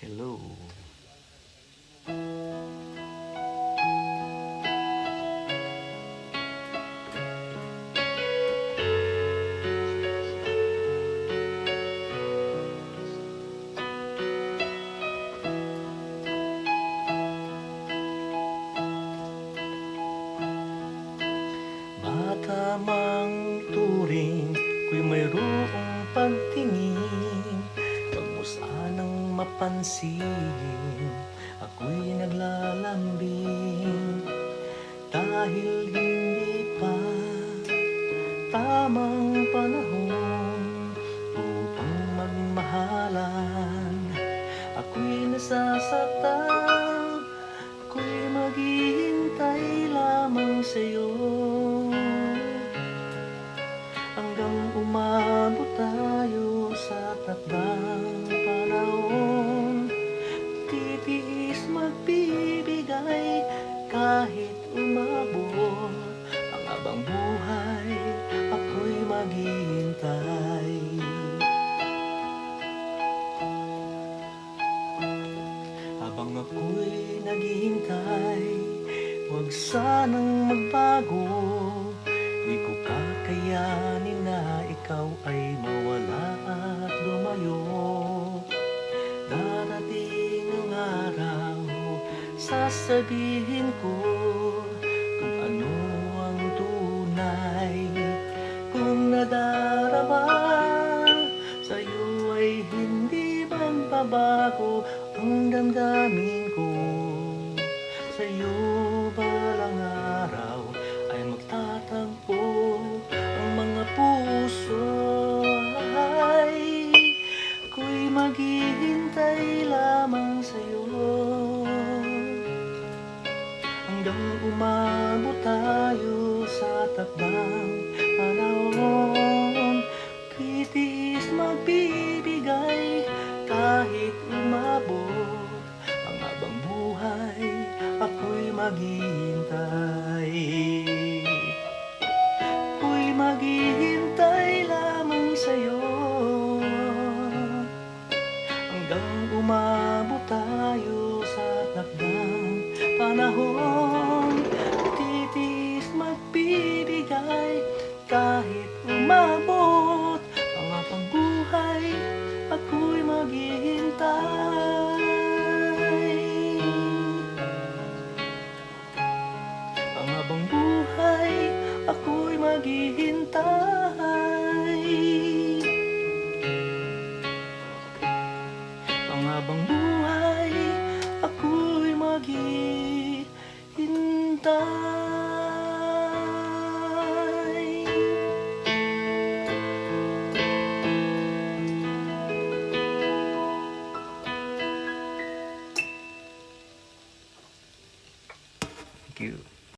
Hello. Bata mang turing, ko'y mayroong pagtingin. Huwag mo sanang mapansin, ako'y naglalambing. Dahil hindi pa tamang panahon upang magmahalan. Ako'y nasasaktan, ako'y maghihintay lamang sa'yo hanggang umabot tayo sa takdang panahon. Titiis magbibigay kahit umabot ang habang buhay, ako'y maghihintay. Habang ako'y naghihintay, huwag sanang magbago. Di ko kakayanin na ikaw ay mawala at lumayo. Darating ang araw, sasabihin ko kung ano ang tunay. Kung nadarama sa'yo ay hindi magbabago ang damdamin ko sa'yo. Balang araw ay magtatagpo ang mga puso, ay ako'y maghihintay lamang sa'yo hanggang umabot tayo sa takdang panahon. Titiis magbibigay kahit umabot ang habang buhay, ako'y maghihintay. Ako'y maghihintay lamang sa'yo hanggang umabot tayo sa takdang panahon. Titiis magbibigay kahit umabot ang habang buhay, ako'y maghihintay. Ang habang buhay, ako'y maghihintay. Ang habang buhay, ako'y maghihintay. Thank you.